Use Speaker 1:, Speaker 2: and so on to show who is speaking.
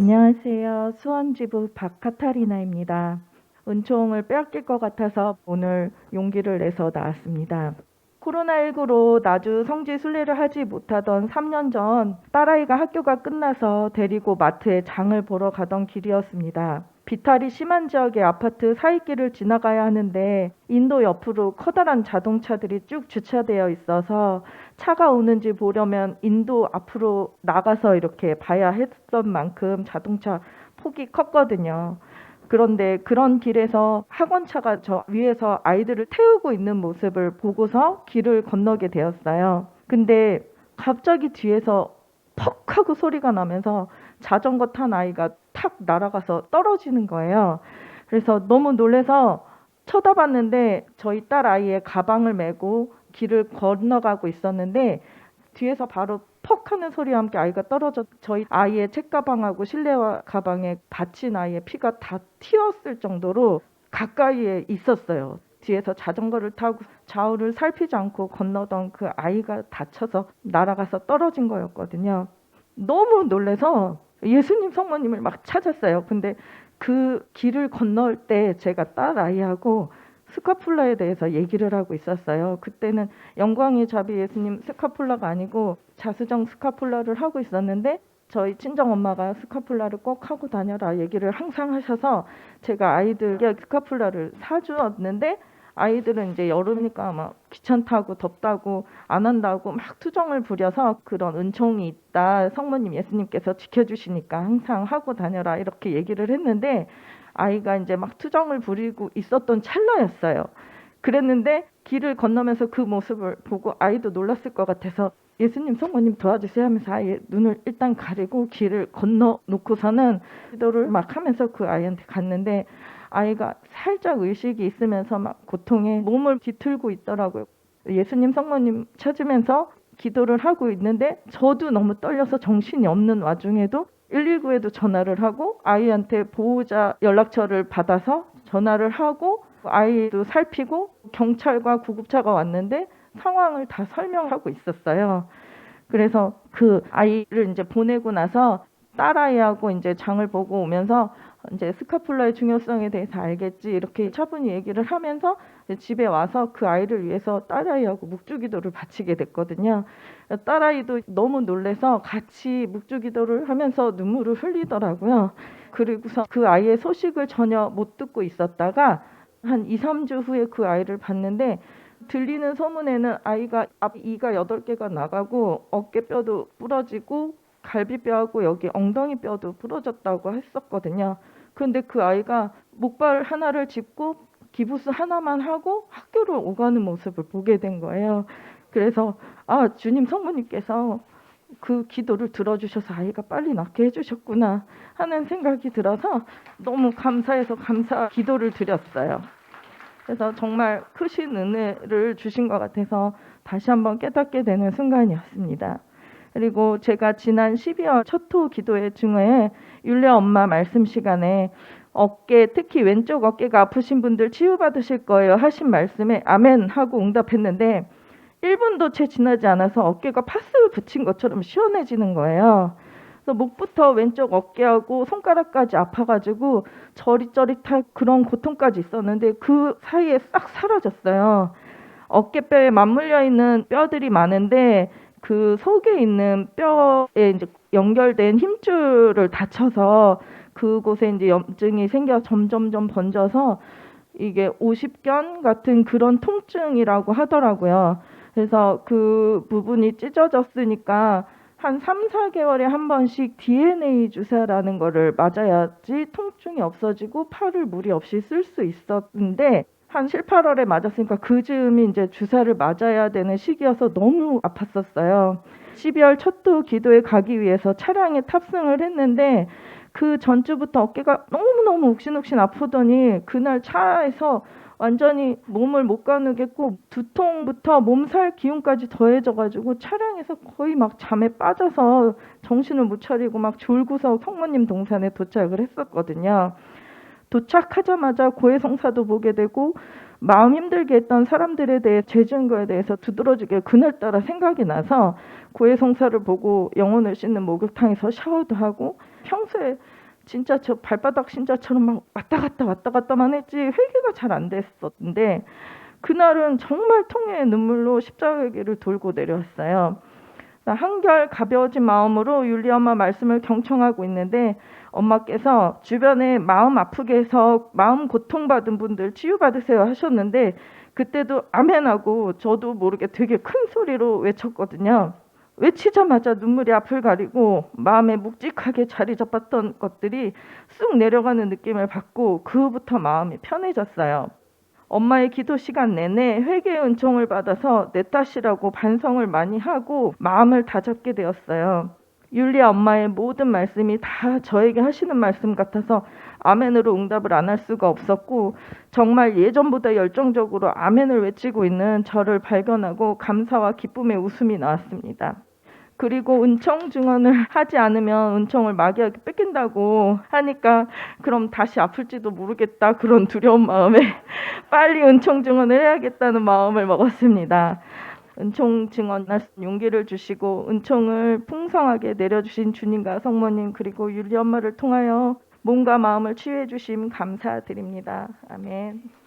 Speaker 1: 안녕하세요. 수원지부 박카타리나입니다. 은총을 빼앗길 것 같아서 오늘 용기를 내서 나왔습니다. 코로나19로 나주 성지 순례를 하지 못하던 3년 전 딸아이가 학교가 끝나서 데리고 마트에 장을 보러 가던 길이었습니다. 비탈이 심한 지역의 아파트 사이길을 지나가야 하는데 인도 옆으로 커다란 자동차들이 쭉 주차되어 있어서 차가 오는지 보려면 인도 앞으로 나가서 이렇게 봐야 했던 만큼 자동차 폭이 컸거든요. 그런데 그런 길에서 학원차가 저 위에서 아이들을 태우고 있는 모습을 보고서 길을 건너게 되었어요. 근데 갑자기 뒤에서 퍽 하고 소리가 나면서 자전거 탄 아이가 탁 날아가서 떨어지는 거예요. 그래서 너무 놀라서 쳐다봤는데 저희 딸 아이의 가방을 메고 길을 건너가고 있었는데 뒤에서 바로 퍽 하는 소리와 함께 아이가 떨어져 저희 아이의 책가방하고 실내화 가방에 다친 아이의 피가 다 튀었을 정도로 가까이에 있었어요. 뒤에서 자전거를 타고 좌우를 살피지 않고 건너던 그 아이가 다쳐서 날아가서 떨어진 거였거든요. 너무 놀라서 예수님 성모님을 막 찾았어요. 근데 그 길을 건널 때 제가 딸 아이하고 스카풀라에 대해서 얘기를 하고 있었어요. 그때는 영광의 자비 예수님 스카풀라가 아니고 자수정 스카풀라를 하고 있었는데 저희 친정 엄마가 스카풀라를 꼭 하고 다녀라 얘기를 항상 하셔서 제가 아이들에게 스카풀라를 사주었는데 아이들은 이제 여름이니까 막 귀찮다고 덥다고 안 한다고 막 투정을 부려서 그런 은총이 있다. 성모님 예수님께서 지켜주시니까 항상 하고 다녀라 이렇게 얘기를 했는데 아이가 이제 막 투정을 부리고 있었던 찰나였어요. 그랬는데 길을 건너면서 그 모습을 보고 아이도 놀랐을 것 같아서 예수님 성모님 도와주세요 하면서 아이의 눈을 일단 가리고 길을 건너 놓고서는 기도를 막 하면서 그 아이한테 갔는데 아이가 살짝 의식이 있으면서 막 고통에 몸을 뒤틀고 있더라고요. 예수님 성모님 찾으면서 기도를 하고 있는데 저도 너무 떨려서 정신이 없는 와중에도 119에도 전화를 하고 아이한테 보호자 연락처를 받아서 전화를 하고 아이도 살피고 경찰과 구급차가 왔는데 상황을 다 설명하고 있었어요. 그래서 그 아이를 이제 보내고 나서 딸아이하고 이제 장을 보고 오면서 이제 스카풀라의 중요성에 대해서 알겠지 이렇게 차분히 얘기를 하면서 집에 와서 그 아이를 위해서 딸아이하고 묵주기도를 바치게 됐거든요. 딸아이도 너무 놀래서 같이 묵주기도를 하면서 눈물을 흘리더라고요. 그리고서 그 아이의 소식을 전혀 못 듣고 있었다가 한 2, 3주 후에 그 아이를 봤는데 들리는 소문에는 아이가 앞 이가 8개가 나가고 어깨뼈도 부러지고 갈비뼈하고 여기 엉덩이 뼈도 부러졌다고 했었거든요. 그런데 그 아이가 목발 하나를 짚고 기부스 하나만 하고 학교를 오가는 모습을 보게 된 거예요. 그래서 아, 주님 성모님께서 그 기도를 들어주셔서 아이가 빨리 낫게 해주셨구나 하는 생각이 들어서 너무 감사해서 감사 기도를 드렸어요. 그래서 정말 크신 은혜를 주신 것 같아서 다시 한번 깨닫게 되는 순간이었습니다. 그리고 제가 지난 12월 첫호 기도회 중에 율례 엄마 말씀 시간에 어깨, 특히 왼쪽 어깨가 아프신 분들 치유받으실 거예요 하신 말씀에 아멘 하고 응답했는데 1분도 채 지나지 않아서 어깨가 파스 붙인 것처럼 시원해지는 거예요. 그래서 목부터 왼쪽 어깨하고 손가락까지 아파가지고 저릿저릿한 그런 고통까지 있었는데 그 사이에 싹 사라졌어요. 어깨뼈에 맞물려 있는 뼈들이 많은데 그 속에 있는 뼈에 이제 연결된 힘줄을 다쳐서 그곳에 이제 염증이 생겨 점점점 번져서 이게 오십견 같은 그런 통증이라고 하더라고요. 그래서 그 부분이 찢어졌으니까 한 3, 4개월에 한 번씩 DNA 주사라는 거를 맞아야지 통증이 없어지고 팔을 무리 없이 쓸 수 있었는데 한 7, 8월에 맞았으니까 그 즈음이 이제 주사를 맞아야 되는 시기여서 너무 아팠었어요. 12월 첫도 기도에 가기 위해서 차량에 탑승을 했는데 그 전주부터 어깨가 너무너무 욱신욱신 아프더니 그날 차에서 완전히 몸을 못 가누겠고 두통부터 몸살 기운까지 더해져가지고 차량에서 거의 막 잠에 빠져서 정신을 못 차리고 막 졸고서 성모님 동산에 도착을 했었거든요. 도착하자마자 고해성사도 보게 되고 마음 힘들게 했던 사람들에 대해 죄 증거에 대해서 두드러지게 그날따라 생각이 나서 고해성사를 보고 영혼을 씻는 목욕탕에서 샤워도 하고 평소에 진짜 저 발바닥 신자처럼 막 왔다 갔다만 했지 회개가 잘 안 됐었는데 그날은 정말 통의 눈물로 십자가를 돌고 내려왔어요. 한결 가벼워진 마음으로 율리 엄마 말씀을 경청하고 있는데 엄마께서 주변에 마음 아프게 해서 마음 고통받은 분들 치유받으세요 하셨는데 그때도 아멘하고 저도 모르게 되게 큰 소리로 외쳤거든요. 외치자마자 눈물이 앞을 가리고 마음에 묵직하게 자리 잡았던 것들이 쑥 내려가는 느낌을 받고 그 후부터 마음이 편해졌어요. 엄마의 기도 시간 내내 회개의 은총을 받아서 내 탓이라고 반성을 많이 하고 마음을 다잡게 되었어요. 율리아 엄마의 모든 말씀이 다 저에게 하시는 말씀 같아서 아멘으로 응답을 안 할 수가 없었고 정말 예전보다 열정적으로 아멘을 외치고 있는 저를 발견하고 감사와 기쁨의 웃음이 나왔습니다. 그리고 은총 증언을 하지 않으면 은총을 마귀에게 뺏긴다고 하니까 그럼 다시 아플지도 모르겠다 그런 두려운 마음에 빨리 은총 증언을 해야겠다는 마음을 먹었습니다. 은총 증언할 용기를 주시고 은총을 풍성하게 내려주신 주님과 성모님 그리고 율리 엄마를 통하여 몸과 마음을 치유해 주심 감사드립니다. 아멘.